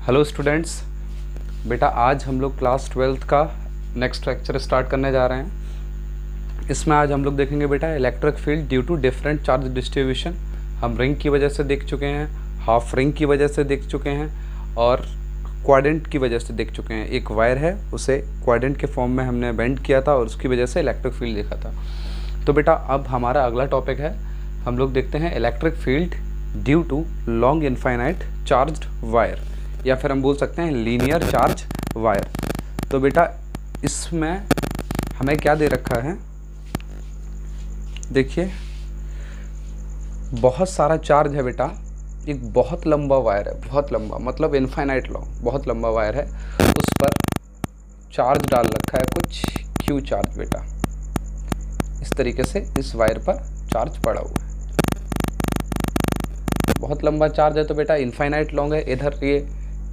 Hello students, बेटा आज हम लोग क्लास 12th का नेक्स्ट लेक्चर स्टार्ट करने जा रहे हैं। इसमें आज हम लोग देखेंगे बेटा electric field due to different charge distribution. हम रिंग की वजह से देख चुके हैं, हाफ रिंग की वजह से देख चुके हैं और क्वाड्रेंट की वजह से देख चुके हैं। एक वायर है, उसे क्वाड्रेंट के फॉर्म में हमने बेंड किया था और उसकी वजह से इलेक्ट्रिक फील्ड देखा था। तो बेटा अब हमारा अगला टॉपिक है, हम लोग देखते हैं electric field due to long infinite charged wire, या फिर हम बोल सकते हैं लीनियर चार्ज वायर। तो बेटा इसमें हमें क्या दे रखा है, देखिए बहुत सारा चार्ज है बेटा। एक बहुत लंबा वायर है, बहुत लंबा मतलब इनफाइनाइट लॉन्ग, बहुत लंबा वायर है। उस पर चार्ज डाल रखा है कुछ क्यू चार्ज बेटा। इस तरीके से इस वायर पर चार्ज पड़ा हुआ है। बहुत लंबा चार्ज है तो बेटा इनफाइनाइट लॉन्ग है। इधर ये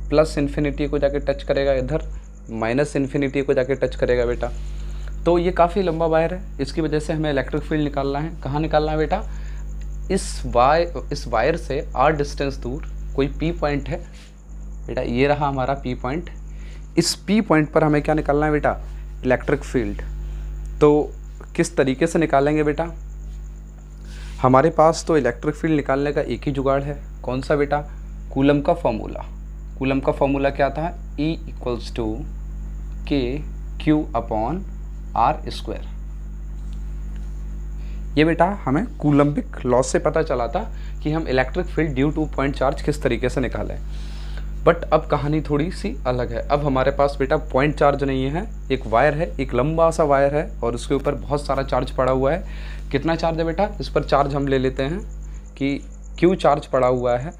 प्लस इन्फिनिटी को जाके टच करेगा, इधर माइनस इन्फिनिटी को जाके टच करेगा बेटा। तो ये काफ़ी लंबा वायर है, इसकी वजह से हमें इलेक्ट्रिक फील्ड निकालना है। कहाँ निकालना है बेटा? इस वायर से आर डिस्टेंस दूर कोई पी पॉइंट है बेटा, ये रहा हमारा पी पॉइंट। इस पी पॉइंट पर हमें क्या निकालना है बेटा? Electric field. तो किस तरीके से निकालेंगे बेटा? हमारे पास तो इलेक्ट्रिक फील्ड निकालने का एक ही जुगाड़ है। कौन सा बेटा? कूलम का फॉर्मूला। कूलम का फॉर्मूला क्या था? E इक्वल्स टू के क्यू अपॉन आर स्क्वायर। ये बेटा हमें कूलम्बिक लॉ से पता चला था कि हम electric field due two point charge किस तरीके से निकालें। बट अब कहानी थोड़ी सी अलग है। अब हमारे पास बेटा पॉइंट चार्ज नहीं है, एक वायर है, एक लंबा सा वायर है और उसके ऊपर बहुत सारा चार्ज पड़ा हुआ है। कितना चार्ज है बेटा? इस पर चार्ज हम ले लेते हैं कि क्यू चार्ज पड़ा हुआ है,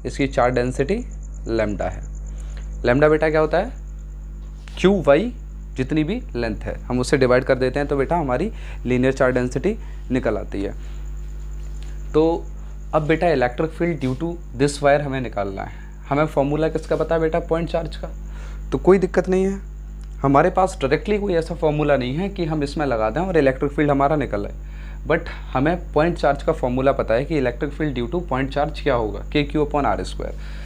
इसकी चार्ज डेंसिटी लैम्डा है। लैम्डा बेटा क्या होता है? क्यू वाई जितनी भी लेंथ है हम उसे डिवाइड कर देते हैं तो बेटा हमारी लीनियर चार्ज डेंसिटी निकल आती है। तो अब बेटा electric field due to this wire हमें निकालना है। हमें फॉर्मूला किसका पता है बेटा? पॉइंट चार्ज का। तो कोई दिक्कत नहीं है, हमारे पास डायरेक्टली कोई ऐसा फॉर्मूला नहीं है कि हम इसमें लगा दें और इलेक्ट्रिक फील्ड हमारा निकल आए। बट हमें पॉइंट चार्ज का फॉर्मूला पता है कि electric field due two point charge क्या होगा? के क्यू अपॉन आर स्क्वायर।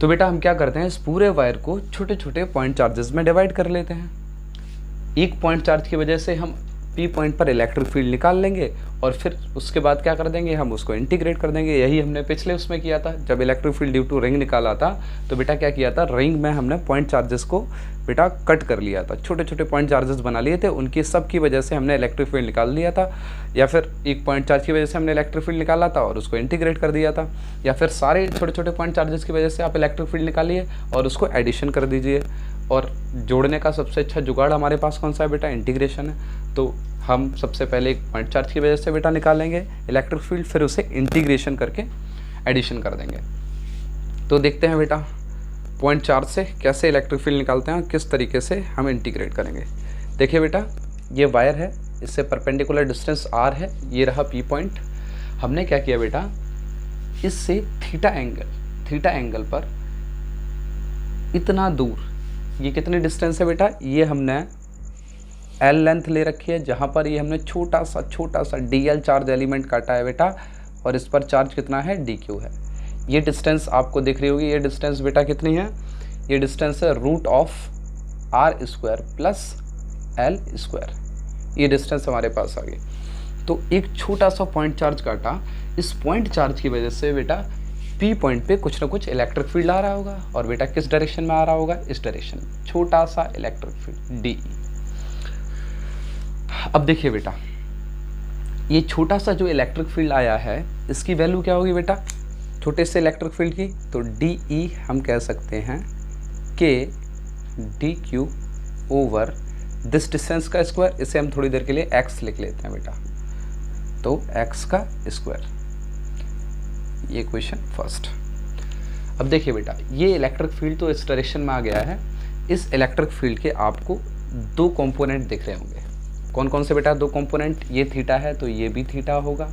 तो बेटा हम क्या करते हैं, इस पूरे वायर को छोटे छोटे पॉइंट चार्जेस में डिवाइड कर लेते हैं। एक पॉइंट चार्ज की वजह से हम पी पॉइंट पर इलेक्ट्रिक फील्ड निकाल लेंगे और फिर उसके बाद क्या कर देंगे, हम उसको इंटीग्रेट कर देंगे। यही हमने पिछले उसमें किया था, जब electric field due to ring निकाला था तो बेटा क्या किया था, रिंग में हमने पॉइंट चार्जेस को बेटा कट कर लिया था, छोटे छोटे पॉइंट चार्जेस बना लिए थे, उनकी सब की वजह से हमने इलेक्ट्रिक फील्ड निकाल लिया था। या फिर एक पॉइंट चार्ज की वजह से हमने इलेक्ट्रिक फील्ड निकाला था और उसको इंटीग्रेट कर दिया था, या फिर सारे छोटे छोटे पॉइंट चार्जेस की वजह से आप इलेक्ट्रिक फील्ड निकालिए और उसको एडिशन कर दीजिए। और जोड़ने का सबसे अच्छा जुगाड़ हमारे पास कौन सा है बेटा? इंटीग्रेशन है। तो हम सबसे पहले एक पॉइंट चार्ज की वजह से बेटा निकालेंगे इलेक्ट्रिक फील्ड, फिर उसे इंटीग्रेशन करके एडिशन कर देंगे। तो देखते हैं बेटा पॉइंट चार्ज से कैसे इलेक्ट्रिक फील्ड निकालते हैं और किस तरीके से हम इंटीग्रेट करेंगे। देखिए बेटा ये वायर है, इससे परपेंडिकुलर डिस्टेंस r है, ये रहा पी पॉइंट। हमने क्या किया बेटा, इससे थीटा एंगल पर इतना दूर, ये कितनी डिस्टेंस है बेटा? ये हमने L लेंथ ले रखी है, जहाँ पर ये हमने छोटा सा DL चार्ज एलिमेंट काटा है बेटा, और इस पर चार्ज कितना है? DQ है। ये डिस्टेंस आपको दिख रही होगी, ये डिस्टेंस बेटा कितनी है? ये डिस्टेंस है root of R square plus L square. ये डिस्टेंस हमारे पास आ गई। तो एक छोटा सा पॉइंट चार्ज काटा, इस पॉइंट चार्ज की वजह से बेटा P पॉइंट पे कुछ ना कुछ इलेक्ट्रिक फील्ड आ रहा होगा, और बेटा किस डायरेक्शन में आ रहा होगा? इस डायरेक्शन में, छोटा सा इलेक्ट्रिक फील्ड DE। अब देखिए बेटा ये छोटा सा जो इलेक्ट्रिक फील्ड आया है, इसकी वैल्यू क्या होगी बेटा छोटे से इलेक्ट्रिक फील्ड की? तो DE हम कह सकते हैं के DQ ओवर दिस डिस्टेंस का स्क्वायर। इसे हम थोड़ी देर के लिए x लिख लेते हैं बेटा, तो x का स्क्वायर। ये क्वेश्चन फर्स्ट। अब देखिए बेटा ये इलेक्ट्रिक फील्ड तो इस डायरेक्शन में आ गया है। इस इलेक्ट्रिक फील्ड के आपको दो कंपोनेंट दिख रहे होंगे। कौन कौन से बेटा दो कंपोनेंट? ये थीटा है तो ये भी थीटा होगा।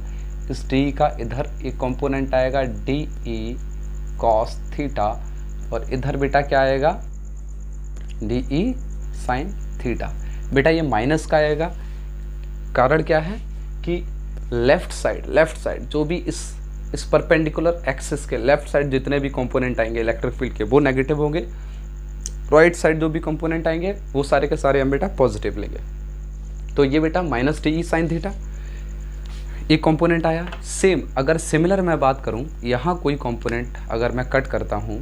इस डी का इधर एक कंपोनेंट आएगा DE कॉस थीटा, और इधर बेटा क्या आएगा? DE sine theta. बेटा ये माइनस का आएगा, कारण क्या है कि लेफ्ट साइड जो भी इस इस परपेंडिकुलर एक्सिस के लेफ्ट साइड जितने भी कंपोनेंट आएंगे इलेक्ट्रिक फील्ड के वो नेगेटिव होंगे, राइट साइड जो भी कंपोनेंट आएंगे वो सारे के सारे हम बेटा पॉजिटिव लेंगे। तो ये बेटा माइनस डी साइन थीटा एक कंपोनेंट आया। सेम अगर सिमिलर मैं बात करूं, यहाँ कोई कंपोनेंट अगर मैं कट करता हूं,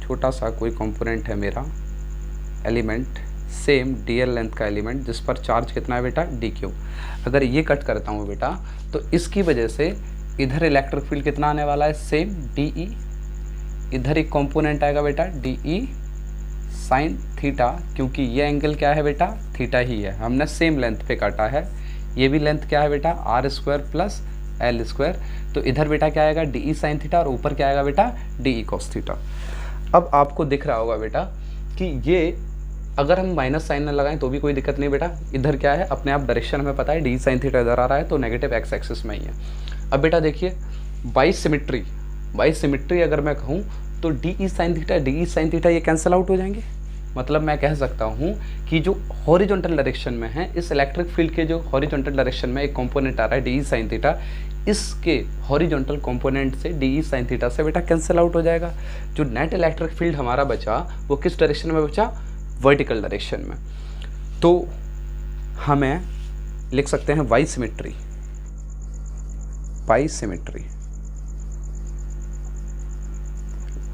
छोटा सा कोई कंपोनेंट है मेरा एलिमेंट, सेम dl लेंथ का एलिमेंट जिस पर चार्ज कितना है बेटा dq, अगर ये कट करता हूँ बेटा तो इसकी वजह से इधर इलेक्ट्रिक फील्ड कितना आने वाला है, सेम de, इधर एक कंपोनेंट आएगा बेटा de साइन थीटा, क्योंकि ये एंगल क्या है बेटा थीटा ही है, हमने सेम लेंथ पे काटा है। ये भी लेंथ क्या है बेटा R square plus L square, तो इधर बेटा क्या आएगा de साइन थीटा और ऊपर क्या आएगा बेटा de कॉस थीटा। अब आपको दिख रहा होगा बेटा कि ये अगर हम माइनस साइन न लगाएं तो भी कोई दिक्कत नहीं बेटा, इधर क्या है अपने आप डायरेक्शन हमें पता है डी साइन थीटा इधर आ रहा है तो नेगेटिव एक्स एक्सिस में ही है। अब बेटा देखिए बाई सिमिट्री अगर मैं कहूँ तो डी साइन थीटा ये कैंसिल आउट हो जाएंगे। मतलब मैं कह सकता हूँ कि जो हॉरिजॉन्टल डायरेक्शन में है इस इलेक्ट्रिक फील्ड के जो हॉरिजॉन्टल डायरेक्शन में एक कंपोनेंट आ रहा है डी साइन थीटा, इसके हॉरिजॉन्टल कंपोनेंट से डी साइन थीटा से बेटा कैंसिल आउट हो जाएगा। जो नेट इलेक्ट्रिक फील्ड हमारा बचा वो किस डायरेक्शन में बचा, वर्टिकल डायरेक्शन में। तो हमें लिख सकते हैं by symmetry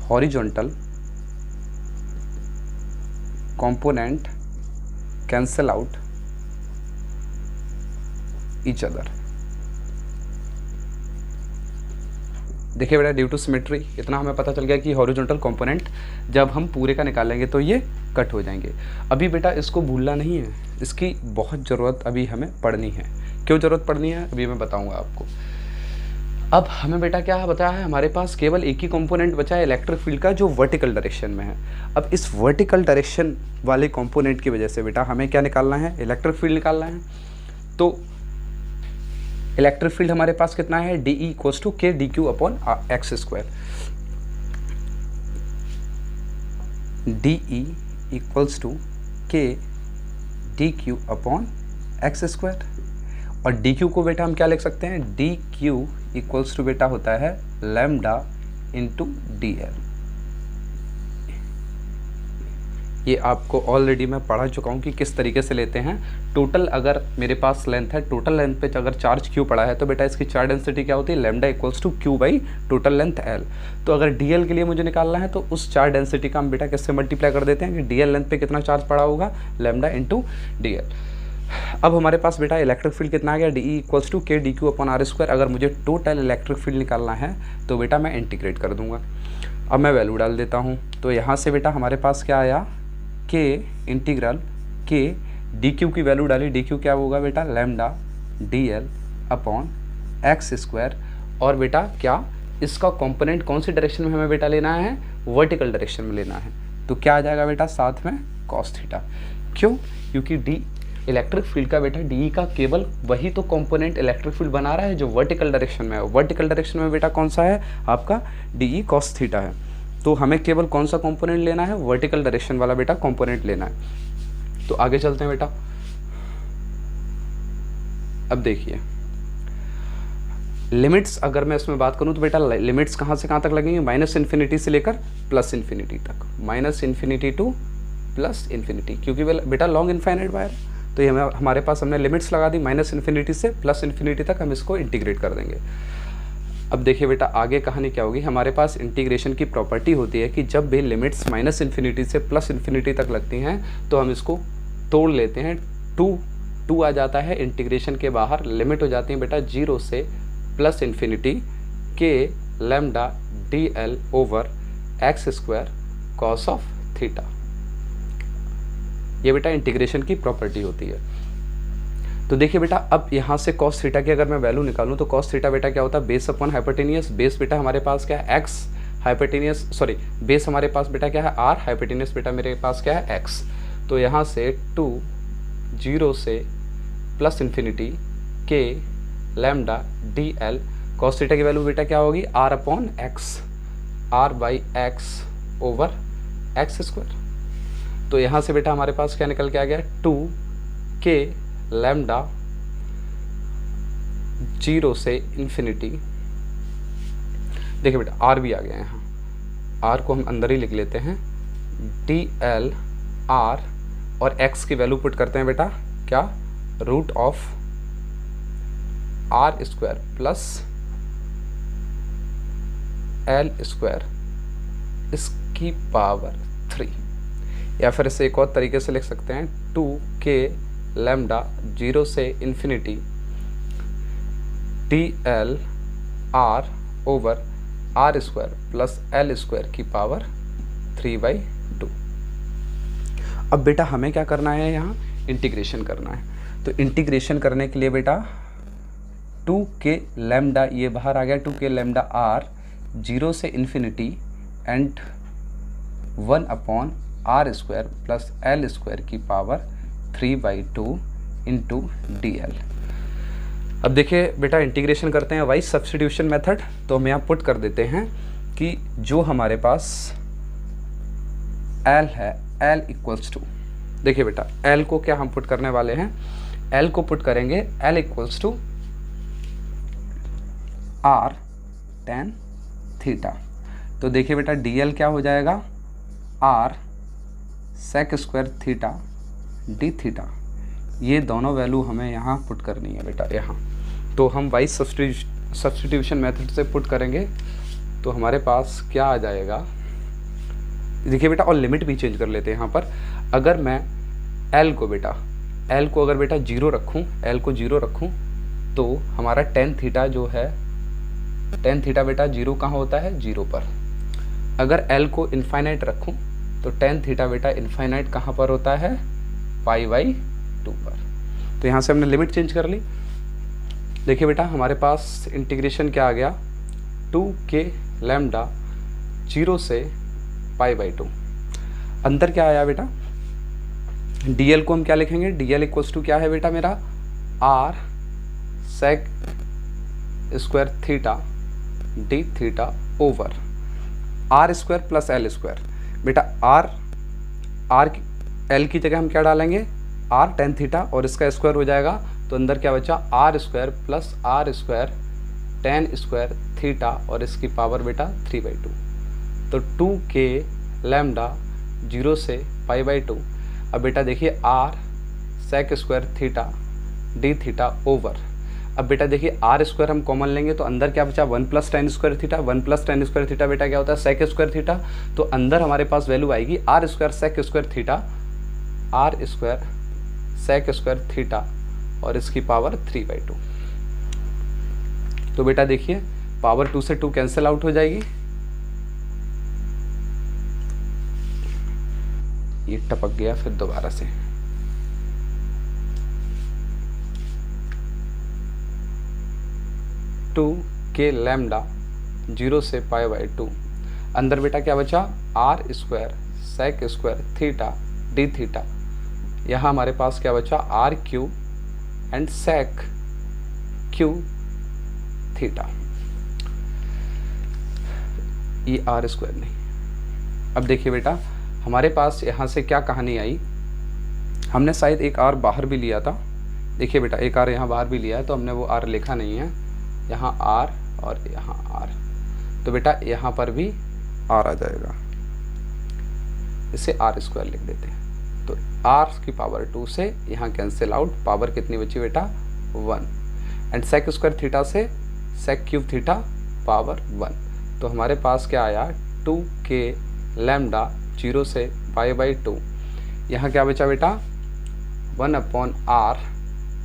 horizontal component cancel out each other. देखिए बेटा ड्यू टू सिमेट्री इतना हमें पता चल गया कि हॉरिजॉन्टल कंपोनेंट जब हम पूरे का निकालेंगे तो ये कट हो जाएंगे। अभी बेटा इसको भूलना नहीं है, इसकी बहुत ज़रूरत अभी हमें पड़नी है। क्यों ज़रूरत पड़नी है अभी मैं बताऊंगा आपको। अब हमें बेटा क्या बताया है, हमारे पास केवल एक ही कंपोनेंट बचा है इलेक्ट्रिक फील्ड का जो वर्टिकल डायरेक्शन में है। अब इस वर्टिकल डायरेक्शन वाले कंपोनेंट की वजह से बेटा हमें क्या निकालना है, इलेक्ट्रिक फील्ड निकालना है। तो इलेक्ट्रिक फील्ड हमारे पास कितना है, D E equals to K D Q upon X square. D E equals to K D Q upon X square. और डी क्यू को बेटा हम क्या लिख सकते हैं, डी क्यू इक्वल्स टू बेटा होता है लैम्डा इंटू डी एल। ये आपको ऑलरेडी मैं पढ़ा चुका हूँ कि किस तरीके से लेते हैं। टोटल अगर मेरे पास लेंथ है, टोटल लेंथ पे अगर चार्ज क्यू पड़ा है तो बेटा इसकी चार्ज डेंसिटी क्या होती है, lambda equals to Q by total length L. तो अगर डी एल के लिए मुझे निकालना है तो उस चार्ज डेंसिटी का हम बेटा किससे मल्टीप्लाई कर देते हैं कि डी एल लेंथ पे कितना चार्ज पड़ा होगा, लैम्डा इंटू डी एल। अब हमारे पास बेटा इलेक्ट्रिक फील्ड कितना आ गया, D E equals to K D Q upon R square. अगर मुझे टोटल इलेक्ट्रिक फील्ड निकालना है तो बेटा मैं इंटीग्रेट कर दूंगा। अब मैं वैल्यू डाल देता हूँ, तो यहाँ से बेटा हमारे पास क्या आया, के इंटीग्रल के डी क्यू की वैल्यू डाली, डी क्यू क्या होगा बेटा lambda D L upon X square. और बेटा क्या इसका कंपोनेंट कौन सी डायरेक्शन में हमें बेटा लेना है, वर्टिकल डायरेक्शन में लेना है। तो क्या आ जाएगा बेटा साथ में कॉस थीटा। क्यों, क्योंकि डी इलेक्ट्रिक फील्ड का बेटा डी का केवल वही तो कंपोनेंट इलेक्ट्रिक फील्ड बना रहा है जो वर्टिकल डायरेक्शन में है। वर्टिकल डायरेक्शन में बेटा कौन सा है आपका, डी कॉस थीटा है। तो हमें केवल कौन सा कंपोनेंट लेना है, वर्टिकल डायरेक्शन वाला बेटा कंपोनेंट लेना है। तो आगे चलते हैं बेटा। अब देखिए लिमिट्स अगर मैं इसमें बात करूं तो बेटा लिमिट्स कहां से कहां तक लगेंगे, माइनस इन्फिनिटी से लेकर प्लस इन्फिनिटी तक, minus infinity two plus infinity, क्योंकि बेटा लॉन्ग इनफाइनाइट वायर। तो ये हमारे पास हमने लिमिट्स लगा दी, माइनस इन्फिनिटी से प्लस इन्फिनिटी तक हम इसको इंटीग्रेट कर देंगे। अब देखिए बेटा आगे कहानी क्या होगी, हमारे पास इंटीग्रेशन की प्रॉपर्टी होती है कि जब भी लिमिट्स माइनस इन्फिनिटी से प्लस इन्फिनिटी तक लगती हैं तो हम इसको तोड़ लेते हैं। टू आ जाता है इंटीग्रेशन के बाहर, लिमिट हो जाती है बेटा 0 से plus infinity K lambda D L over X square cos of theta. ये बेटा इंटीग्रेशन की प्रॉपर्टी होती है। तो देखिए बेटा अब यहाँ से कॉस थीटा की अगर मैं वैल्यू निकालूँ तो कॉस थीटा बेटा क्या होता है, बेस अपॉन हाइपोटेनियस। बेस बेटा हमारे पास क्या है एक्स, हाइपोटेनियस सॉरी बेस हमारे पास बेटा क्या है आर, हाइपोटेनियस बेटा मेरे पास क्या है एक्स। तो यहाँ से 0 से plus infinity K lambda D L, cos theta की वैल्यू बेटा क्या होगी, R upon X, R by X over X square. तो यहाँ से बेटा हमारे पास क्या निकल के आ गया, 2 के लैम्डा 0 से इन्फिनिटी देखिए बेटा आर भी आ गया यहाँ, आर को हम अंदर ही लिख लेते हैं, डी एल आर, और एक्स की वैल्यू पुट करते हैं बेटा क्या, root of R square plus L square इसकी पावर 3, या फिर इसे एक और तरीके से लिख सकते हैं 2k लैम्डा 0 से infinity D L R over R square plus L square की पावर 3/2। अब बेटा हमें क्या करना है, यहाँ इंटीग्रेशन करना है। तो इंटीग्रेशन करने के लिए बेटा 2k लैम्डा, ये बाहर आ गया 2k लैम्डा आर 0 से infinity and 1/r square plus L square की पावर 3/2 इंटू डी एल। अब देखिए बेटा इंटीग्रेशन करते हैं वाइज सब्स्टिट्यूशन मेथड। तो हम यहाँ पुट कर देते हैं कि जो हमारे पास L है, L इक्वल्स टू, देखिए बेटा L को क्या हम पुट करने वाले हैं, L को पुट करेंगे L equals to R tan theta. तो देखिए बेटा DL क्या हो जाएगा, R sec square theta D theta. ये दोनों वैल्यू हमें यहाँ पुट करनी है बेटा यहाँ। तो हम वाइज सब्स्टिट्यूशन मेथड से पुट करेंगे तो हमारे पास क्या आ जाएगा, देखिए बेटा, और लिमिट भी चेंज कर लेते हैं यहाँ पर। अगर मैं L को अगर बेटा 0 रखूँ, L को 0 रखूँ तो हमारा tan थीटा जो है, tan थीटा बेटा 0 कहाँ होता है, 0 पर। अगर L को इन्फाइनाइट रखूँ तो tan थीटा बेटा इन्फाइनाइट कहाँ पर होता है, π/2 पर। तो यहाँ से हमने लिमिट चेंज कर ली। देखिए बेटा हमारे पास इंटीग्रेशन क्या आ गया, 2k लैम्डा 0 से π/2। अंदर क्या आया बेटा, dl को हम क्या लिखेंगे, dl इक्वल्स टू क्या है बेटा मेरा, r sec square theta D theta over R square plus L square. बेटा आर एल की जगह हम क्या डालेंगे, r tan थीटा, और इसका स्क्वायर हो जाएगा तो अंदर क्या बचा, r square plus R square tan square theta और इसकी पावर बेटा 3/2। तो 2k लैम्डा 0 से π/2। अब बेटा देखिए r sec square theta D theta over, अब बेटा देखिए आर स्क्वायर हम कॉमन लेंगे तो अंदर क्या बचा, 1 + tan square theta. 1 + tan square theta बेटा क्या होता है, sec स्क्वायर थीटा। तो अंदर हमारे पास वैल्यू आएगी r square sec square theta, r square sec square theta और इसकी पावर 3/2। तो बेटा देखिए पावर 2 से 2 कैंसिल आउट हो जाएगी, ये टपक गया फिर दोबारा से। टू के लैम्डा 0 से π/2। अंदर बेटा क्या बचा, r square sec square theta D theta. यहाँ हमारे पास क्या बचा, r³ and sec Q theta, ये r स्क्वायर नहीं। अब देखिए बेटा हमारे पास यहाँ से क्या कहानी आई, हमने शायद एक r बाहर भी लिया था। देखिए बेटा एक r यहाँ बाहर भी लिया है तो हमने वो r लिखा नहीं है, यहाँ r और यहाँ r। तो बेटा यहाँ पर भी r आ जाएगा, इसे r स्क्वायर लिख देते हैं। तो r की पावर 2 से यहाँ कैंसिल आउट, पावर कितनी बची बेटा, 1। एंड sec स्क्वायर थीटा से sec क्यूब थीटा पावर 1। तो हमारे पास क्या आया, 2k लैम्डा 0 से π/2। यहाँ क्या बचा बेटा, 1/r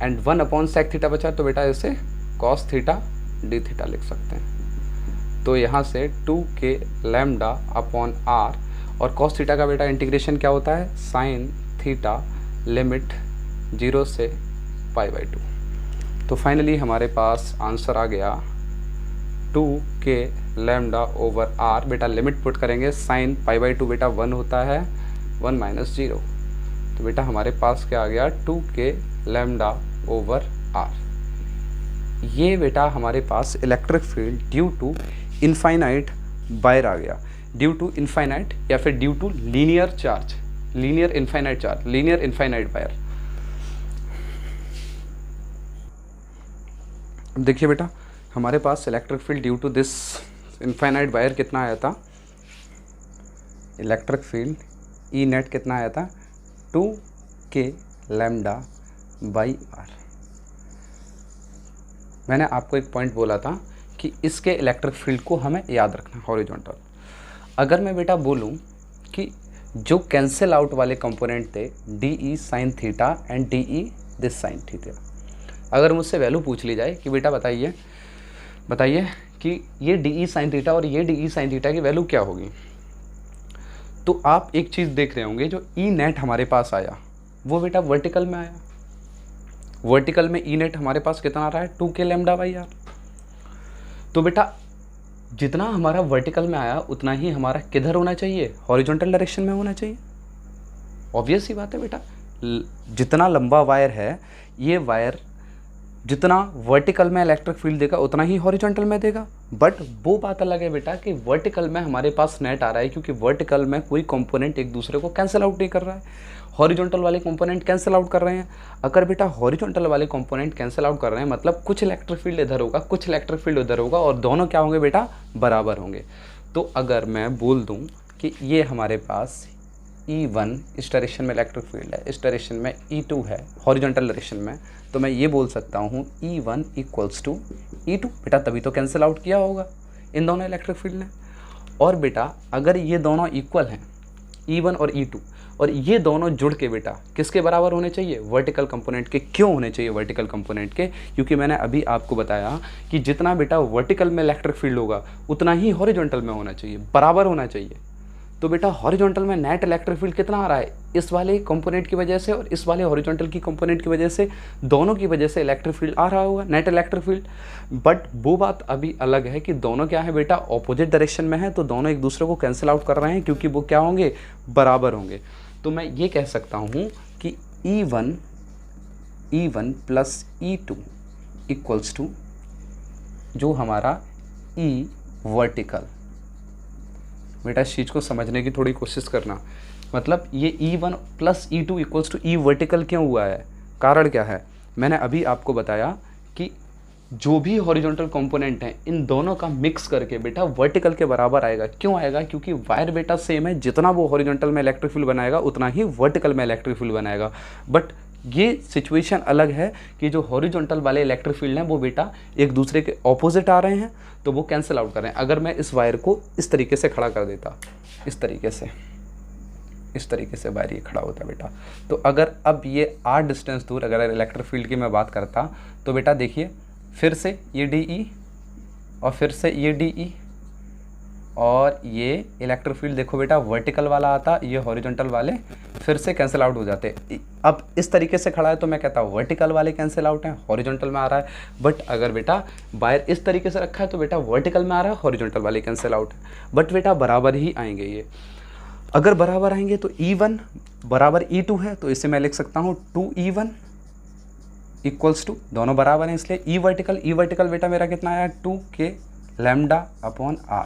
एंड 1/sec थीटा बचा। तो बेटा इसे cos थीटा डी थीटा लिख सकते हैं। तो यहाँ से 2k लैम्डा अपॉन r, और cos थीटा का बेटा इंटीग्रेशन क्या होता है, sin थीटा लिमिट 0 से π/2। तो फाइनली हमारे पास आंसर आ गया 2k लैम्डा ओवर r। बेटा लिमिट पुट करेंगे, sin π/2 बेटा 1 होता है, 1 - 0। तो बेटा हमारे पास क्या आ गया, 2k लैम्डा ओवर r। ये बेटा हमारे पास electric field due to infinite wire आ गया, ड्यू टू इनफाइनाइट या फिर due to linear charge, linear infinite charge, linear infinite wire. देखिए बेटा हमारे पास electric field due to this infinite wire कितना आया था, इलेक्ट्रिक फील्ड ई नेट कितना आया था 2k लैम्डा बाई आर। मैंने आपको एक पॉइंट बोला था कि इसके इलेक्ट्रिक फील्ड को हमें याद रखना हॉरिजॉन्टल। अगर मैं बेटा बोलूं कि जो कैंसिल आउट वाले कंपोनेंट थे D E sine theta and D E this sine theta, अगर मुझसे वैल्यू पूछ ली जाए कि बेटा बताइए कि ये डी ई साइन थीटा और ये डी ई साइन थीटा की वैल्यू क्या होगी, तो आप एक चीज़ देख रहे होंगे, जो ई नेट हमारे पास आया वो बेटा वर्टिकल में आया। वर्टिकल में ई नेट हमारे पास कितना आ रहा है 2k लैम्डा बाई आर। तो बेटा जितना हमारा वर्टिकल में आया उतना ही हमारा किधर होना चाहिए, हॉरिजॉन्टल डायरेक्शन में होना चाहिए। ऑब्वियस ही बात है बेटा, जितना लंबा वायर है ये वायर जितना वर्टिकल में इलेक्ट्रिक फील्ड देगा उतना ही हॉरिजॉन्टल में देगा। बट वो बात अलग है बेटा कि वर्टिकल में हमारे पास नेट आ रहा है, क्योंकि वर्टिकल में कोई कंपोनेंट एक दूसरे को कैंसिल आउट नहीं कर रहा है, हॉरिजॉन्टल वाले कंपोनेंट कैंसिल आउट कर रहे हैं। अगर बेटा हॉरिजॉन्टल वाले कंपोनेंट कैंसिल आउट कर रहे हैं मतलब कुछ इलेक्ट्रिक फील्ड इधर होगा, कुछ इलेक्ट्रिक फील्ड उधर होगा, और दोनों क्या होंगे बेटा, बराबर होंगे। तो अगर मैं बोल दूँ कि ये हमारे पास E1 इस डायरेक्शन में इलेक्ट्रिक फील्ड है, इस डायरेक्शन में E2 है हॉरिजॉन्टल डायरेक्शन में, तो मैं ये बोल सकता हूँ E1 इक्वल्स टू E2। बेटा तभी तो कैंसिल आउट किया होगा इन दोनों इलेक्ट्रिक फील्ड ने। और बेटा अगर ये दोनों इक्वल हैं E1 और E2, और ये दोनों जुड़ के बेटा किसके बराबर होने चाहिए, वर्टिकल कंपोनेंट के। क्यों होने चाहिए वर्टिकल कंपोनेंट के, क्योंकि मैंने अभी आपको बताया कि जितना बेटा वर्टिकल में इलेक्ट्रिक फील्ड होगा उतना ही हॉरिजॉन्टल में होना चाहिए, बराबर होना चाहिए। तो बेटा हॉरिजॉन्टल में नेट इलेक्ट्रिक फील्ड कितना आ रहा है, इस वाले कंपोनेंट की वजह से और इस वाले हॉरिजॉन्टल की कंपोनेंट की वजह से, दोनों की वजह से इलेक्ट्रिक फील्ड आ रहा होगा, नेट इलेक्ट्रिक फील्ड। बट वो बात अभी अलग है कि दोनों क्या है बेटा, ऑपोजिट डायरेक्शन में है, तो दोनों एक दूसरे को कैंसिल आउट कर रहे हैं, क्योंकि वो क्या होंगे, बराबर होंगे। तो मैं ये कह सकता हूँ कि E1 plus E2 equals to जो हमारा E वर्टिकल। बेटा इस चीज़ को समझने की थोड़ी कोशिश करना, मतलब ये E1 plus E2 equals to E vertical क्यों हुआ है, कारण क्या है। मैंने अभी आपको बताया कि जो भी हॉरिजॉन्टल कंपोनेंट हैं इन दोनों का मिक्स करके बेटा वर्टिकल के बराबर आएगा। क्यों आएगा, क्योंकि वायर बेटा सेम है, जितना वो हॉरिजॉन्टल में इलेक्ट्रिक फील्ड बनाएगा उतना ही वर्टिकल में इलेक्ट्रिक फील्ड बनाएगा। बट ये सिचुएशन अलग है कि जो हॉरिजॉन्टल वाले इलेक्ट्रिक फील्ड हैं वो बेटा एक दूसरे के ऑपोजिट आ रहे हैं, तो वो कैंसिल आउट कर रहे हैं। अगर मैं इस वायर को इस तरीके से खड़ा कर देता, इस तरीके से वायर ये खड़ा होता बेटा, तो अगर अब ये r डिस्टेंस दूर अगर इलेक्ट्रिक फील्ड की मैं बात करता, तो बेटा देखिए फिर से ये DE और फिर से ये DE और ये इलेक्ट्रिक फील्ड देखो बेटा वर्टिकल वाला आता, ये हॉरिजॉन्टल वाले फिर से कैंसिल आउट हो जाते। अब इस तरीके से खड़ा है तो मैं कहता हूँ वर्टिकल वाले कैंसिल आउट हैं, हॉरिजॉन्टल में आ रहा है। बट अगर बेटा वायर इस तरीके से रखा है तो बेटा वर्टिकल में आ रहा है, हॉरिजॉन्टल वाले कैंसिल आउट है। बट बेटा बराबर ही आएंगे ये, अगर बराबर आएंगे तो E1 बराबर E2 है, तो इसे मैं लिख सकता हूँ 2E1 इक्वल्स टू, दोनों बराबर हैं इसलिए ई वर्टिकल बेटा मेरा कितना आया 2k लैम्डा अपॉन r।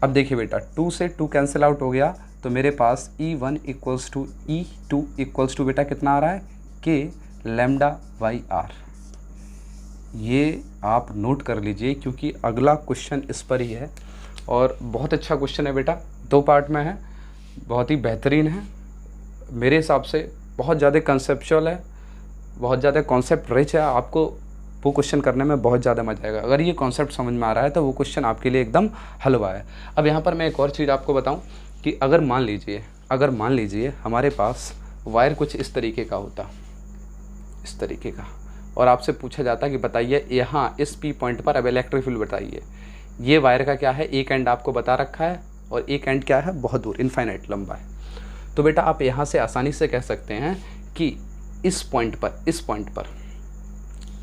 अब देखिए बेटा 2 से 2 कैंसिल आउट हो गया, तो मेरे पास E1 equals to E2 equals to बेटा कितना आ रहा है k लैम्डा बाई r। ये आप नोट कर लीजिए क्योंकि अगला क्वेश्चन इस पर ही है और बहुत अच्छा क्वेश्चन है बेटा, 2 पार्ट में है, बहुत ही बेहतरीन है मेरे हिसाब से, बहुत ज़्यादा कंसेप्चुअल है, बहुत ज़्यादा कॉन्सेप्ट रिच है। आपको वो क्वेश्चन करने में बहुत ज़्यादा मजा आएगा। अगर ये कॉन्सेप्ट समझ में आ रहा है तो वो क्वेश्चन आपके लिए एकदम हलवा है। अब यहाँ पर मैं एक और चीज़ आपको बताऊँ कि अगर मान लीजिए हमारे पास वायर कुछ इस तरीके का होता, इस तरीके का, और आपसे पूछा जाता कि बताइए यहाँ इस P पॉइंट पर अब इलेक्ट्रिक फील्ड बताइए। ये वायर का क्या है, एक एंड आपको बता रखा है और एक एंड क्या है, बहुत दूर इनफाइनाइट लंबा है। तो बेटा आप यहाँ से आसानी से कह सकते हैं कि इस पॉइंट पर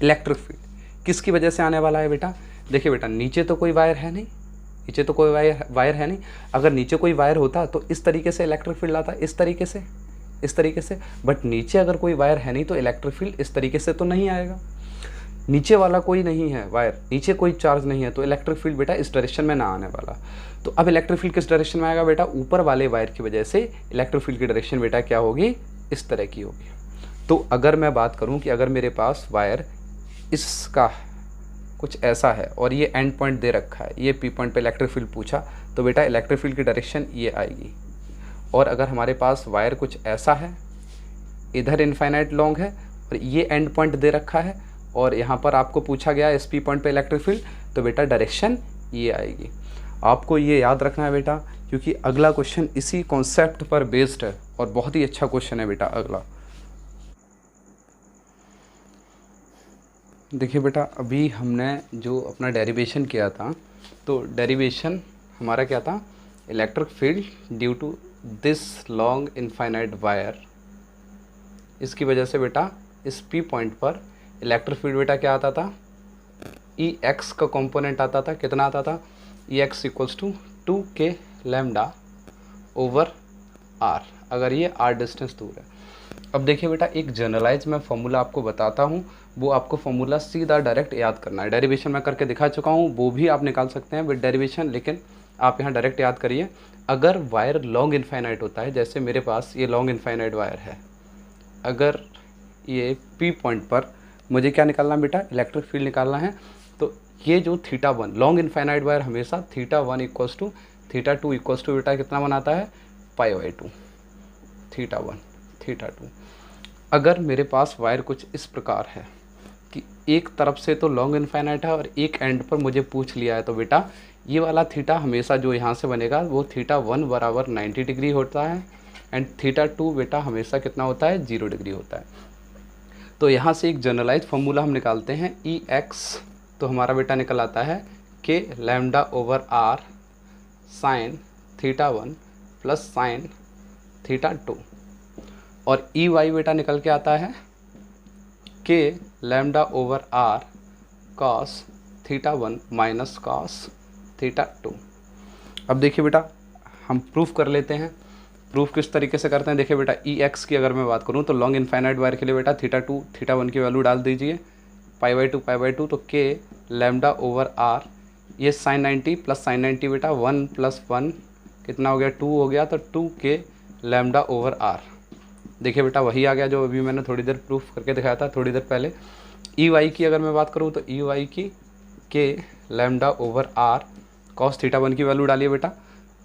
इलेक्ट्रिक फील्ड किसकी वजह से आने वाला है बेटा। देखिए बेटा नीचे तो कोई वायर है नहीं, वायर है नहीं। अगर नीचे कोई वायर होता तो इस तरीके से इलेक्ट्रिक फील्ड आता, इस तरीके से। बट नीचे अगर कोई वायर है नहीं तो इलेक्ट्रिक फील्ड इस तरीके से तो नहीं आएगा। नीचे वाला कोई नहीं है वायर, नीचे कोई चार्ज नहीं है, तो इलेक्ट्रिक फील्ड बेटा इस डायरेक्शन में ना आने वाला। तो अब इलेक्ट्रिक फील्ड किस डायरेक्शन में आएगा बेटा, ऊपर वाले वायर की वजह से इलेक्ट्रिक फील्ड की डायरेक्शन बेटा क्या होगी, इस तरह की होगी। तो अगर मैं बात करूं कि अगर मेरे पास वायर इसका कुछ ऐसा है और ये एंड पॉइंट दे रखा है, ये पी पॉइंट पे इलेक्ट्रिक फील्ड पूछा, तो बेटा इलेक्ट्रिक फील्ड की डायरेक्शन ये आएगी। और अगर हमारे पास वायर कुछ ऐसा है, इधर इनफाइनाइट लॉन्ग है और ये एंड पॉइंट दे रखा है और यहाँ पर आपको पूछा गया एस पी पॉइंट पे इलेक्ट्रिक फील्ड, तो बेटा डायरेक्शन ये आएगी। आपको ये याद रखना है बेटा, क्योंकि अगला क्वेश्चन इसी कॉन्सेप्ट पर बेस्ड है और बहुत ही अच्छा क्वेश्चन है बेटा अगला। देखिए बेटा, अभी हमने जो अपना डेरिवेशन किया था, तो डेरिवेशन हमारा क्या था, electric field due to this long infinite wire. इसकी वजह से बेटा इस पी पॉइंट पर इलेक्ट्रिक फील्ड बेटा क्या आता था, ई एक्स का कंपोनेंट आता था। कितना आता था, E X equals to 2k lambda over R, अगर ये आर डिस्टेंस दूर है। अब देखिए बेटा, एक जनरलाइज मैं फॉर्मूला आपको बताता हूँ, वो आपको फॉर्मूला सीधा डायरेक्ट याद करना है। डेरिवेशन मैं करके दिखा चुका हूँ, वो भी आप निकाल सकते हैं विद डेरिवेशन, लेकिन आप यहाँ डायरेक्ट याद करिए। अगर वायर लॉन्ग इनफाइनाइट होता है, जैसे मेरे पास ये लॉन्ग इनफाइनाइट वायर है, अगर ये पी पॉइंट पर मुझे क्या निकालना है बेटा, इलेक्ट्रिक फील्ड निकालना है, तो ये जो θ1 लॉन्ग इनफाइनाइट वायर हमेशा θ1 इक्वल्स टू θ2 इक्वल्स टू बेटा कितना बनाता है, π/2, θ1 θ2। अगर मेरे पास वायर कुछ इस प्रकार है कि एक तरफ से तो लॉन्ग इनफाइनाइट है और एक एंड पर मुझे पूछ लिया है, तो बेटा ये वाला थीटा हमेशा जो यहाँ से बनेगा वो θ1 बराबर 90 डिग्री होता है एंड θ2 बेटा हमेशा कितना होता है, 0 डिग्री होता है। तो यहाँ से एक जनरलाइज फार्मूला हम निकालते हैं, ई एक्स तो हमारा बेटा निकल आता है k lambda over R sine θ1 plus sine θ2, और ई वाई बेटा निकल के आता है k lambda over R cos θ1 minus cos θ2। अब देखिए बेटा, हम प्रूफ कर लेते हैं। प्रूफ किस तरीके से करते हैं, देखिए बेटा, ई एक्स की अगर मैं बात करूं तो लॉन्ग इनफाइनाइट वायर के लिए बेटा θ2 θ1 की वैल्यू डाल दीजिए, π/2 तो k लैम्डा ओवर आर, ये साइन 90 प्लस साइन 90 बेटा 1 + 1 कितना हो गया, 2 हो गया, तो 2k लैम्डा ओवर आर। देखिए बेटा वही आ गया जो अभी मैंने थोड़ी देर प्रूफ करके दिखाया था थोड़ी देर पहले। ई वाई की अगर मैं बात करूँ तो ई वाई की k lambda over R cos θ1 की वैल्यू डालिए बेटा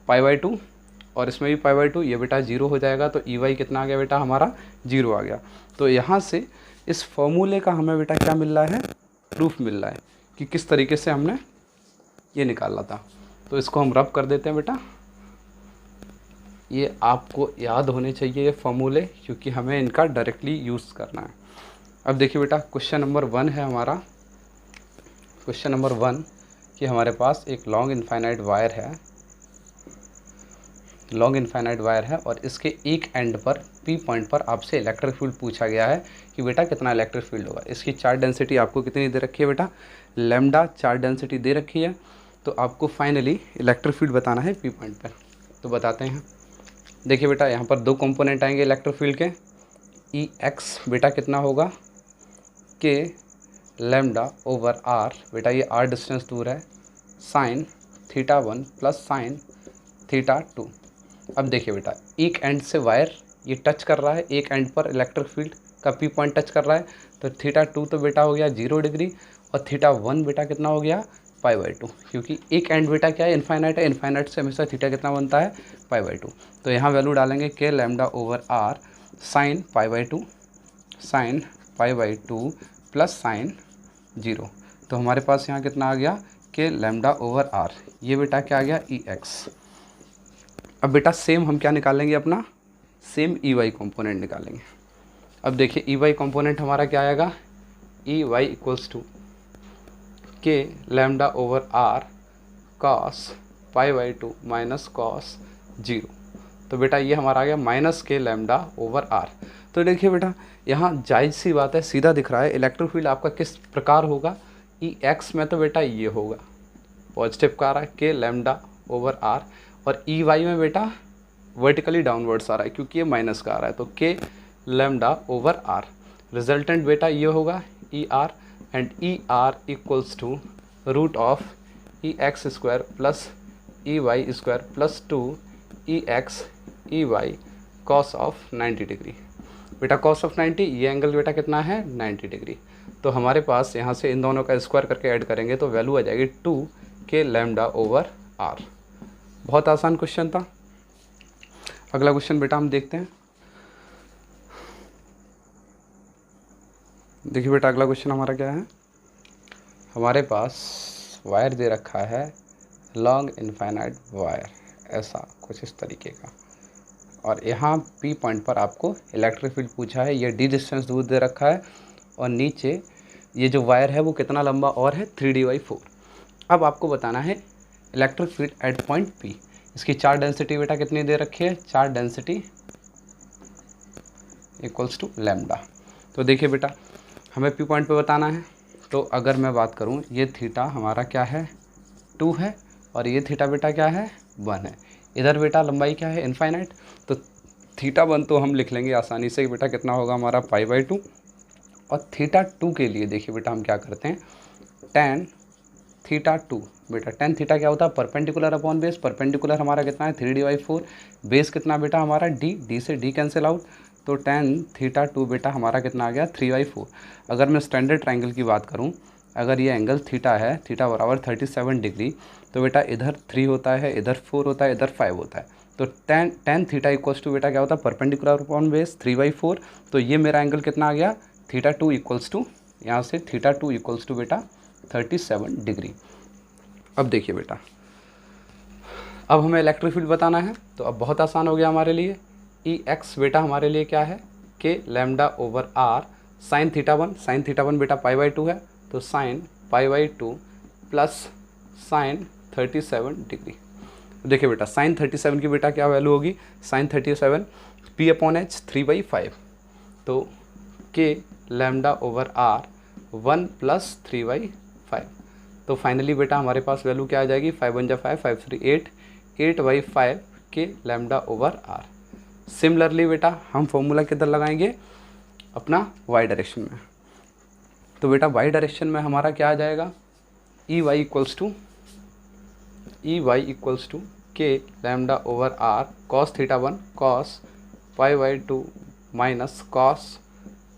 π/2, और इसमें भी π/2, ये बेटा 0 हो जाएगा, तो ई वाई कितना आ गया बेटा हमारा, 0 आ गया। तो यहाँ से इस फॉर्मूले का हमें बेटा क्या मिल रहा है, प्रूफ मिल रहा है कि किस तरीके से हमने ये निकाला था। तो इसको हम रब कर देते हैं बेटा, ये आपको याद होने चाहिए ये फॉर्मूले, क्योंकि हमें इनका डायरेक्टली यूज़ करना है। अब देखिए बेटा, क्वेश्चन नंबर 1 है हमारा, क्वेश्चन नंबर 1 कि हमारे पास एक लॉन्ग इनफाइनाइट वायर है, लॉन्ग इनफाइनाइट वायर है और इसके एक एंड पर पी पॉइंट पर आपसे इलेक्ट्रिक फील्ड पूछा गया है कि बेटा कितना इलेक्ट्रिक फील्ड होगा। इसकी चार्ज डेंसिटी आपको कितनी दे रखी है बेटा, लैम्डा चार्ज डेंसिटी दे रखी है। तो आपको फाइनली इलेक्ट्रिक फील्ड बताना है पी पॉइंट पर, तो बताते हैं। देखिए बेटा, यहाँ पर दो कंपोनेंट आएंगे इलेक्ट्रिक फील्ड के, ई एक्स बेटा कितना होगा, के लैम्डा ओवर आर, बेटा ये आर डिस्टेंस दूर है, साइन θ1 प्लस साइन θ2। अब देखिए बेटा, एक एंड से वायर ये टच कर रहा है, एक एंड पर इलेक्ट्रिक फील्ड का पी पॉइंट टच कर रहा है, तो θ2 तो बेटा हो गया 0 डिग्री और θ1 बेटा कितना हो गया, π/2, क्योंकि एक एंड बेटा क्या है, इनफाइनाइट है, इनफाइनाइट से हमेशा थीटा कितना बनता है, π/2। तो यहाँ वैल्यू डालेंगे k lambda over R sine π/2 sine π/2 plus sine 0, तो हमारे पास यहाँ कितना आ गया, k लैम्डा ओवर आर, ये बेटा क्या आ गया, ई एक्स। अब बेटा सेम हम क्या निकालेंगे अपना, सेम ई वाई कॉम्पोनेंट निकालेंगे। अब देखिए ई वाई कॉम्पोनेंट हमारा क्या आएगा, E Y equals to K lambda over R cos π/2 minus cos 0, तो बेटा ये हमारा आ गया माइनस के लैम्डा ओवर आर। तो देखिए बेटा, यहाँ जायज़ सी बात है, सीधा दिख रहा है इलेक्ट्रिक फील्ड आपका किस प्रकार होगा, ई एक्स में तो बेटा ये होगा पॉजिटिव का आ रहा है के लैम्डा ओवर आर, और ई वाई में बेटा वर्टिकली डाउनवर्ड्स आ रहा है क्योंकि ये माइनस का आ रहा है, तो K lambda over are. Resultant बेटा ये होगा E R, and E R equals to root of E X square plus E Y square plus 2 E X E Y cos of 90 degree. बेटा कॉस ऑफ 90, ये angle बेटा कितना है, 90 degree. तो हमारे पास यहाँ से इन दोनों का स्क्वायर करके ऐड करेंगे तो वैल्यू आ जाएगी 2k लैम्डा ओवर r। बहुत आसान क्वेश्चन था। अगला क्वेश्चन बेटा हम देखते हैं। देखिए बेटा अगला क्वेश्चन हमारा क्या है। हमारे पास वायर दे रखा है, लॉन्ग इनफाइनाइट वायर, ऐसा कुछ इस तरीके का, और यहाँ P पॉइंट पर आपको इलेक्ट्रिक फील्ड पूछा है। ये D डिस्टेंस दूर दे रखा है और नीचे ये जो वायर है वो कितना लंबा और है 3d/4। अब आपको बताना है electric field at point P। इसकी चार्ज डेंसिटी बेटा कितनी दे रखी है, charge density equals to lambda. तो देखिए बेटा हमें P पॉइंट पे बताना है। तो अगर मैं बात करूँ, ये थीटा हमारा क्या है 2 है और ये थीटा बेटा क्या है 1 है। इधर बेटा लंबाई क्या है इनफाइनाइट, तो थीटा 1 तो हम लिख लेंगे आसानी से बेटा कितना होगा हमारा π/2। और थीटा 2 के लिए देखिए बेटा हम क्या करते हैं, tan थीटा 2 बेटा, tan थीटा क्या होता है परपेंडिकुलर अपॉन बेस। परपेंडिकुलर हमारा कितना है 3d/4, बेस कितना बेटा हमारा d से d कैंसिल आउट, तो tan थीटा 2 बेटा हमारा कितना आ गया 3/4। अगर मैं स्टैंडर्ड ट्रायंगल की बात करूं, अगर ये एंगल थीटा है, थीटा बराबर 37 डिग्री, तो बेटा इधर 3 होता है, इधर 4 होता है, इधर 5 होता है। तो tan थीटा इक्वल्स टू बेटा क्या होता है परपेंडिकुलर अपॉन बेस 3/4। तो ये मेरा एंगल कितना आ गया थीटा 2 इक्वल्स टू, यहाँ से थीटा 2 इक्वल्स टू बेटा 37 डिग्री। अब देखिए बेटा अब हमें इलेक्ट्रिक फील्ड बताना है, तो अब बहुत आसान हो गया हमारे लिए। Ex बेटा हमारे लिए क्या है k lambda over r sine theta 1। Sine theta 1 बेटा π/2 है, तो साइन π/2 प्लस साइन 37 डिग्री। देखिए बेटा साइन 37 की बेटा क्या वैल्यू होगी, साइन 37 P/H 3/5, तो k lambda over r 1 plus 3/5। तो फाइनली बेटा हमारे पास वैल्यू क्या आ जाएगी, 5 × 5 5 3 8, 8/5 k lambda over r। Similarly बेटा हम फॉर्मूला किधर लगाएंगे, अपना y डायरेक्शन में। तो बेटा y डायरेक्शन में हमारा क्या आ जाएगा, Ey equals to k lambda over r cos theta 1 cos π/2 minus cos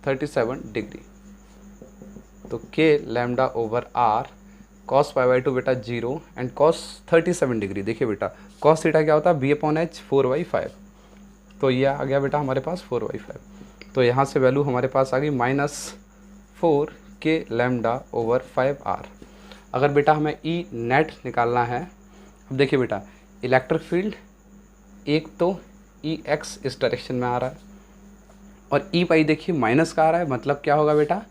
37 degree. तो k lambda over r cos π/2 बेटा 0 एंड cos 37 डिग्री। देखिए बेटा cos थीटा क्या होता है B/H 4/5, तो ये आ गया बेटा हमारे पास 4/5। तो यहाँ से वैल्यू हमारे पास आ गई -4k लैम्डा ओवर 5r। अगर बेटा हमें E नेट निकालना है, अब देखिए बेटा इलेक्ट्रिक फील्ड एक तो Ex इस डायरेक्शन में आ रहा है और Ey देखिए माइनस का आ रहा है, मतलब क्या होगा बेटा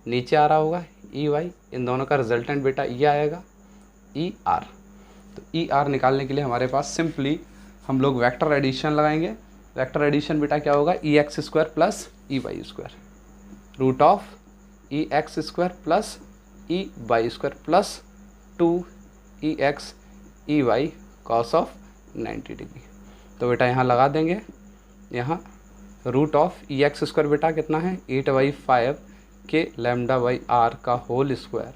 नीचे आ रहा होगा Ey। इन दोनों का रिजल्टेंट बेटा ये आएगा Er। तो Er निकालने के लिए हमारे पास सिंपली हम लोग वेक्टर एडिशन लगाएंगे। वेक्टर एडिशन बेटा क्या होगा Ex² plus Ey², root of Ex² plus Ey² plus 2Ex Ey cos of 90 degree. तो बेटा यहाँ लगा देंगे, यहाँ रूट ऑफ Ex² बेटा कितना है 8/5 k लैम्डा बाई r का whole square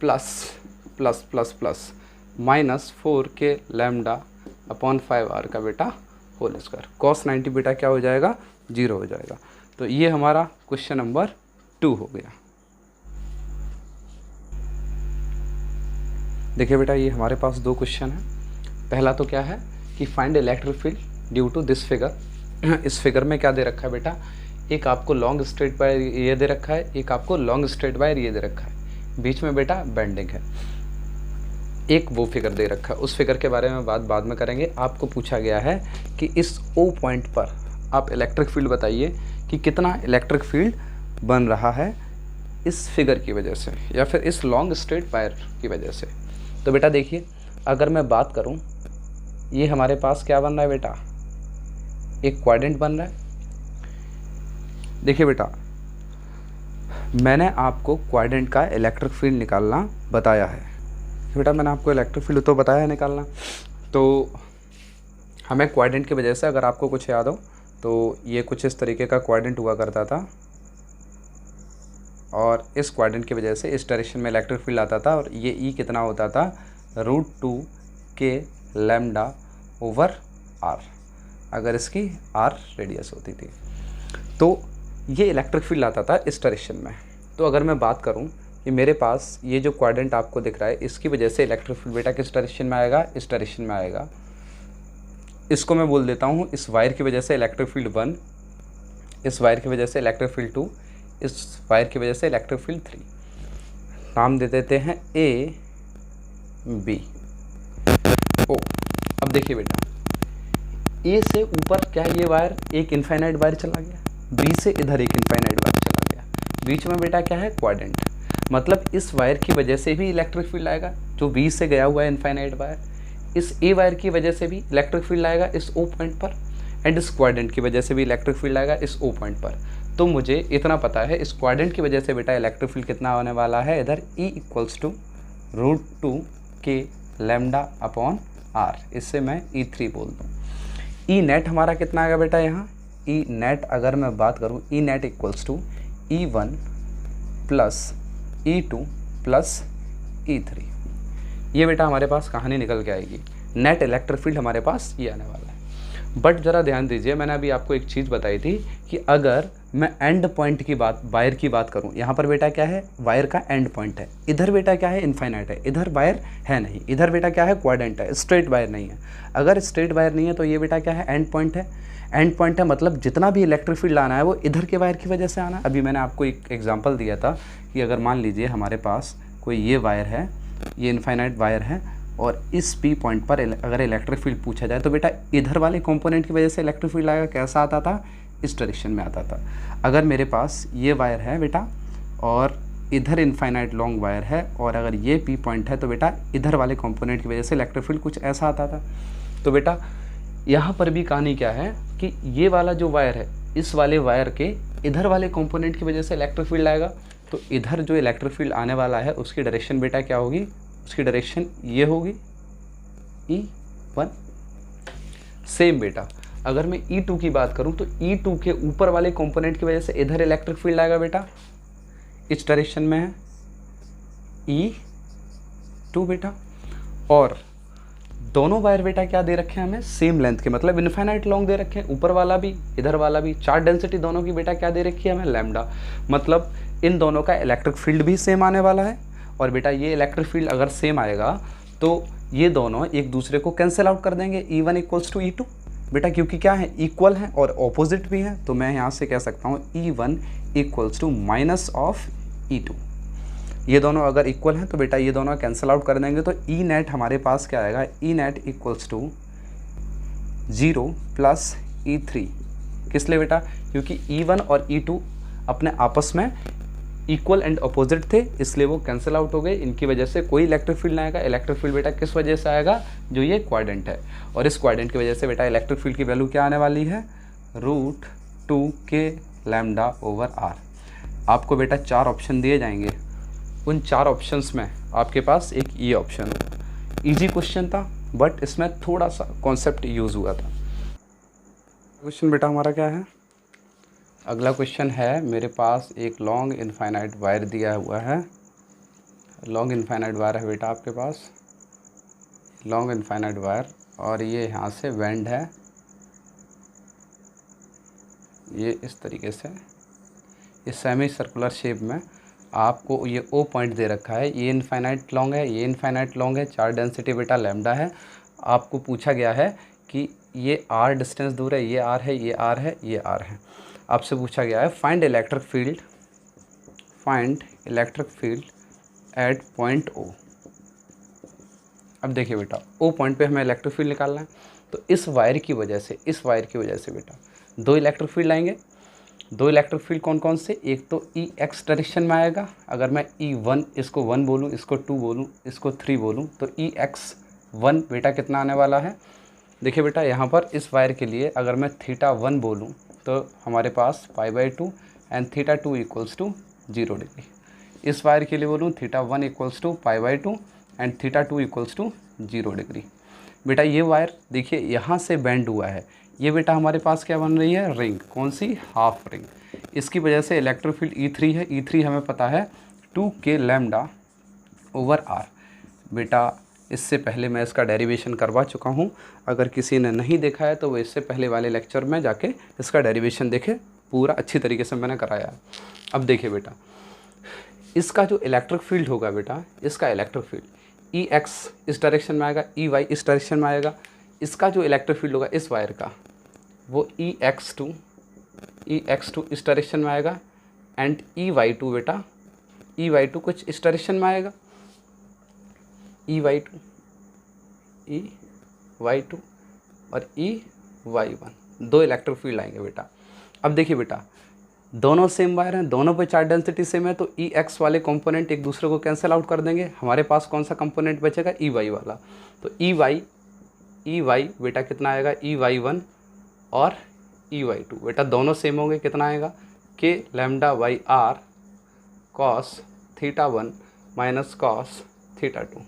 plus plus plus plus minus 4k lambda upon 5r का बेटा होल स्क्वायर। cos 90 बेटा क्या हो जाएगा 0 हो जाएगा। तो ये हमारा क्वेश्चन नंबर 2 हो गया। देखिए बेटा ये हमारे पास 2 क्वेश्चन है। पहला तो क्या है कि find electric field due to this figure. इस फिगर में क्या दे रखा है बेटा, एक आपको लॉन्ग स्ट्रेट वायर ये दे रखा है, एक आपको लॉन्ग स्ट्रेट वायर ये दे रखा है, बीच में बेटा बेंडिंग है। एक वो फिगर दे रखा है, उस फिगर के बारे में बात बाद में करेंगे। आपको पूछा गया है कि इस O पॉइंट पर आप इलेक्ट्रिक फील्ड बताइए कि कितना इलेक्ट्रिक फील्ड बन रहा है इस फिगर की वजह से या फिर इस लॉन्ग स्ट्रेट वायर की वजह से। तो बेटा देखिए अगर मैं बात करूं, ये हमारे पास क्या बन रहा है बेटा, एक क्वाड्रेंट बन रहा है। देखिए बेटा मैंने आपको क्वाड्रेंट का इलेक्ट्रिक फील्ड निकालना बताया है। बेटा मैंने आपको इलेक्ट्रिक फील्ड तो बताया है निकालना, तो हमें क्वाड्रेंट की वजह से अगर आपको कुछ याद हो तो ये कुछ इस तरीके का क्वाड्रेंट हुआ करता था और इस क्वाड्रेंट की वजह से इस डायरेक्शन में इलेक्ट्रिक फील्ड आता था और ये E कितना होता था √2k लैम्डा ओवर r, अगर इसकी r रेडियस होती थी। तो ये इलेक्ट्रिक फील्ड आता था इस डायरेक्शन में। तो अगर मैं बात करूं कि मेरे पास ये जो क्वाड्रेंट आपको दिख रहा है, इसकी वजह से इलेक्ट्रिक फील्ड बेटा किस डायरेक्शन में आएगा, इस डायरेक्शन में आएगा। इसको मैं बोल देता हूँ इस वायर की वजह से इलेक्ट्रिक फील्ड 1, इस वायर की वजह से इलेक्ट्रिक फील्ड 2, इस वायर की वजह से इलेक्ट्रिक फील्ड 3। नाम दे देते हैं ए बी ओ। अब देखिए बेटा, ए से ऊपर क्या है, ये वायर एक इनफाइनाइट वायर चला गया, बी से इधर एक इनफाइनाइट वायर चला गया, बीच में बेटा क्या है, क्वाड्रेंट। मतलब इस वायर की वजह से भी इलेक्ट्रिक फील्ड आएगा जो बी से गया हुआ है इनफाइनाइट वायर, इस ए वायर की वजह से भी इलेक्ट्रिक फील्ड आएगा इस ओ पॉइंट पर, एंड इस क्वाड्रेंट की वजह से भी इलेक्ट्रिक फील्ड आएगा इस ओ पॉइंट पर। तो मुझे इतना पता है इस क्वाड्रेंट की वजह से बेटा इलेक्ट्रिक फील्ड कितना होने वाला है, इधर E = √2k λ/r, इससे मैं E3 बोल दूँ। ई नेट हमारा कितना आएगा बेटा, यहाँ ई नेट अगर मैं बात करूँ, E net = E1 + E2 + E3। ये बेटा हमारे पास कहानी निकल के आएगी, नेट इलेक्ट्रिक फील्ड हमारे पास ये आने वाला है। बट ज़रा ध्यान दीजिए, मैंने अभी आपको एक चीज़ बताई थी कि अगर मैं एंड पॉइंट की बात, वायर की बात करूं, यहाँ पर बेटा क्या है, वायर का एंड पॉइंट है, इधर बेटा क्या है, इनफाइनाइट है, इधर वायर है नहीं, इधर बेटा क्या है, क्वाड्रेंट है, स्ट्रेट वायर नहीं है। अगर स्ट्रेट वायर नहीं है तो ये बेटा क्या है, एंड पॉइंट है। एंड पॉइंट है मतलब जितना भी इलेक्ट्रिक फील्ड आना है वो इधर के वायर की वजह से आना है। अभी मैंने आपको एक एग्जाम्पल दिया था कि अगर मान लीजिए हमारे पास कोई ये वायर है, ये इनफाइनाइट वायर है, और इस पी पॉइंट पर अगर इलेक्ट्रिक फील्ड पूछा जाए तो बेटा इधर वाले कंपोनेंट की वजह से इलेक्ट्रिक फील्ड आएगा, कैसा आता था, इस डायरेक्शन में आता था। अगर मेरे पास ये वायर है बेटा और इधर इनफाइनाइट लॉन्ग वायर है, और अगर ये पी पॉइंट है तो बेटा इधर वाले कंपोनेंट की वजह से इलेक्ट्रिक फील्ड कुछ ऐसा आता था। तो बेटा यहाँ पर भी कहानी क्या है कि ये वाला जो वायर है, इस वाले वायर के इधर वाले कंपोनेंट की वजह से इलेक्ट्रिक फील्ड आएगा। तो इधर जो इलेक्ट्रिक फील्ड आने वाला है उसकी डायरेक्शन बेटा क्या होगी, उसकी डायरेक्शन ये होगी E1। सेम बेटा अगर मैं E2 की बात करूं तो E2 के ऊपर वाले कंपोनेंट की वजह से इधर इलेक्ट्रिक फील्ड आएगा बेटा, इस डायरेक्शन में है E2 बेटा। और दोनों वायर बेटा क्या दे रखे हैं हमें, सेम लेंथ के, मतलब इनफाइनाइट लॉन्ग दे रखे हैं, ऊपर वाला भी इधर वाला भी। चार्ज डेंसिटी दोनों की बेटा क्या दे रखी है हमें, लैम्डा। मतलब इन दोनों का इलेक्ट्रिक फील्ड भी सेम आने वाला है। और बेटा ये इलेक्ट्रिक फील्ड अगर सेम आएगा तो ये दोनों एक दूसरे को कैंसिल आउट कर देंगे, E1 = E2 बेटा, क्योंकि क्या है, इक्वल है और ऑपोजिट भी है। तो मैं यहाँ से कह सकता हूँ E1 = -E2। ये दोनों अगर इक्वल हैं तो बेटा ये दोनों कैंसिल आउट कर देंगे। तो ई नेट हमारे पास क्या आएगा, ई नेट = 0 + E3। किस लिए बेटा, क्योंकि E1 और E2 अपने आपस में इक्वल एंड अपोजिट थे, इसलिए वो कैंसिल आउट हो गए। इनकी वजह से कोई इलेक्ट्रिक फील्ड नहीं आएगा। इलेक्ट्रिक फील्ड बेटा किस वजह से आएगा, जो ये क्वाड्रेंट है, और इस क्वाड्रेंट की वजह से बेटा इलेक्ट्रिक फील्ड की वैल्यू क्या आने वाली है, √2k λ/r। आपको बेटा 4 ऑप्शन दिए जाएंगे, उन 4 ऑप्शंस में आपके पास एक ये ऑप्शन होगा। ईजी क्वेश्चन था बट इसमें थोड़ा सा कॉन्सेप्ट यूज़ हुआ था। क्वेश्चन बेटा हमारा क्या है, अगला क्वेश्चन है, मेरे पास एक लॉन्ग इनफाइनाइट वायर दिया हुआ है। लॉन्ग इनफाइनाइट वायर है बेटा आपके पास, लॉन्ग इनफाइनाइट वायर, और ये यहाँ से वेंड है, ये इस तरीके से, ये सेमी सर्कुलर शेप में आपको ये ओ पॉइंट दे रखा है। ये इनफाइनाइट लॉन्ग है, ये इनफाइनाइट लॉन्ग है, चार्ज डेंसिटी बेटा लैम्डा है। आपको पूछा गया है कि ये r डिस्टेंस दूर है, ये r है, ये r है, ये r है। आपसे पूछा गया है find electric field at point O। अब देखिए बेटा O पॉइंट पे हमें इलेक्ट्रिक फील्ड निकालना है। तो इस वायर की वजह से बेटा 2 इलेक्ट्रिक फील्ड आएंगे। 2 इलेक्ट्रिक फील्ड कौन कौन से, एक तो EX डायरेक्शन में आएगा। अगर मैं E1 इसको 1 बोलूँ, इसको 2 बोलूँ, इसको 3 बोलूँ, तो EX1 बेटा कितना आने वाला है। देखिए बेटा यहाँ पर इस वायर के लिए अगर मैं θ1 बोलूँ तो हमारे पास π/2 एंड θ2 = 0 डिग्री। इस वायर के लिए बोलूँ θ1 = π/2 एंड θ2 = 0 डिग्री। बेटा ये वायर देखिए यहाँ से बेंड हुआ है, ये बेटा हमारे पास क्या बन रही है, रिंग। कौन सी, हाफ रिंग। इसकी वजह से इलेक्ट्रिक फील्ड E3 है। E3 हमें पता है 2k λ/r। बेटा इससे पहले मैं इसका डेरिवेशन करवा चुका हूँ, अगर किसी ने नहीं देखा है तो वो इससे पहले वाले लेक्चर में जाके इसका डेरिवेशन देखे, पूरा अच्छी तरीके से मैंने कराया है। अब देखिए बेटा इसका जो इलेक्ट्रिक फील्ड होगा बेटा, इसका इलेक्ट्रिक फील्ड ई एक्स इस डायरेक्शन में आएगा, ई वाई इस डायरेक्शन में आएगा। इसका जो इलेक्ट्रिक फील्ड होगा इस वायर का, वो ई एक्स टू इस डायरेक्शन में आएगा, एंड ई वाई टू बेटा, ई वाई टू कुछ इस डायरेक्शन में आएगा, ई वाई टू और ई वाई वन, दो इलेक्ट्रिक फील्ड आएंगे बेटा। अब देखिए बेटा, दोनों सेम वायर हैं, दोनों पे चार्ज डेंसिटी सेम है, तो ई एक्स वाले कंपोनेंट एक दूसरे को कैंसिल आउट कर देंगे। हमारे पास कौन सा कंपोनेंट बचेगा, ई वाई वाला। तो ई वाई बेटा कितना आएगा, ई वाई वन और ई वाई टू बेटा दोनों सेम होंगे। कितना आएगा, K lambda by R cos theta one minus cos theta two.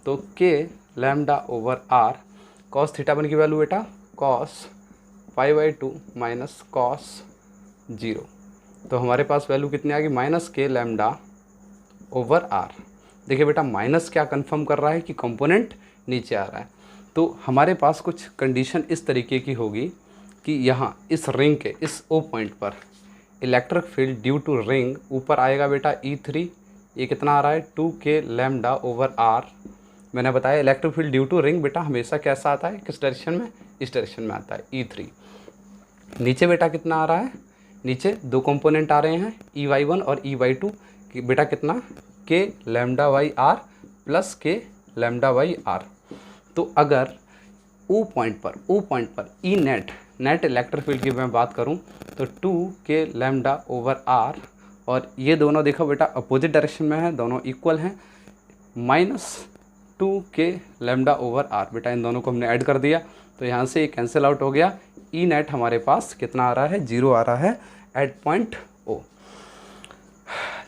तो K lambda over R cos theta one की वैल्यू बेटा cos pi by two minus cos 0। तो हमारे पास वैल्यू कितनी आ गई, माइनस के लैम्डा ओवर आर। देखिए बेटा, माइनस क्या कंफर्म कर रहा है कि कंपोनेंट नीचे आ रहा है। तो हमारे पास कुछ कंडीशन इस तरीके की होगी कि यहाँ इस रिंग के इस ओ पॉइंट पर electric field due to ring ऊपर आएगा बेटा E3, ये कितना आ रहा है 2k लैम्डा ओवर आर। मैंने बताया electric field due to ring बेटा हमेशा कैसा आता है, किस डायरेक्शन में, इस डायरेक्शन में आता है E3। नीचे बेटा कितना आ रहा है, नीचे दो कंपोनेंट आ रहे हैं ई वाई वन और ई वाई टू, बेटा कितना, के लैम्डा वाई आर प्लस के लैम्डा वाई आर। तो अगर ओ पॉइंट पर ई नेट इलेक्ट्रिक फील्ड की मैं बात करूं तो 2k लैम्डा ओवर आर, और ये दोनों देखो बेटा अपोजिट डायरेक्शन में है, दोनों इक्वल हैं, minus 2k lambda over are. बेटा इन दोनों को हमने ऐड कर दिया तो यहाँ से ये कैंसिल आउट हो गया। ई नेट हमारे पास कितना आ रहा है, 0 आ रहा है एट पॉइंट ओ।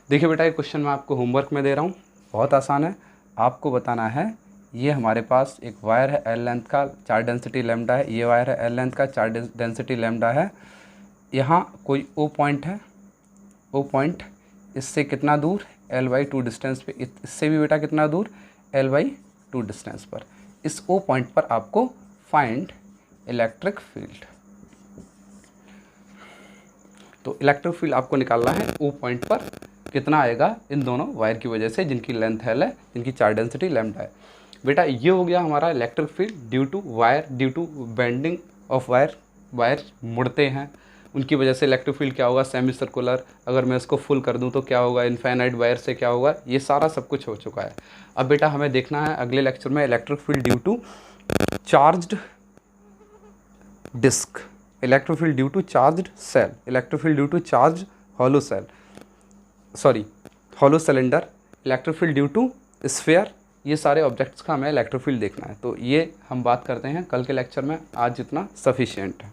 देखिए बेटा, ये क्वेश्चन मैं आपको होमवर्क में दे रहा हूँ, बहुत आसान है। आपको बताना है, ये हमारे पास एक वायर है एल लेंथ का, चार्ज डेंसिटी लैम्डा है, ये वायर है एल लेंथ का, चार्ज डेंसिटी लैम्डा है। यहाँ कोई ओ पॉइंट है, ओ पॉइंट इससे कितना दूर, L/2 डिस्टेंस पे, इससे भी बेटा कितना दूर, L/2 डिस्टेंस पर। इस ओ पॉइंट पर आपको फाइंड इलेक्ट्रिक फील्ड। तो इलेक्ट्रिक फील्ड आपको निकालना है ओ पॉइंट पर कितना आएगा इन दोनों वायर की वजह से, जिनकी लेंथ L है, जिनकी चार्ज डेंसिटी लैम्डा है। बेटा ये हो गया हमारा electric field due to wire, due to bending of wire मुड़ते हैं, उनकी वजह से इलेक्ट्रिक फील्ड क्या होगा, सेमी सर्कुलर। अगर मैं इसको फुल कर दूं तो क्या होगा, इनफाइनाइट वायर से क्या होगा, ये सारा सब कुछ हो चुका है। अब बेटा हमें देखना है अगले लेक्चर में electric field due to charged disc, electric field due to charged shell, electric field due to charge hollow shell, sorry hollow cylinder, electric field due to sphere. ये सारे ऑब्जेक्ट्स का हमें इलेक्ट्रिक फील्ड देखना है। तो ये हम बात करते हैं कल के लेक्चर में, आज जितना सफिशिएंट है।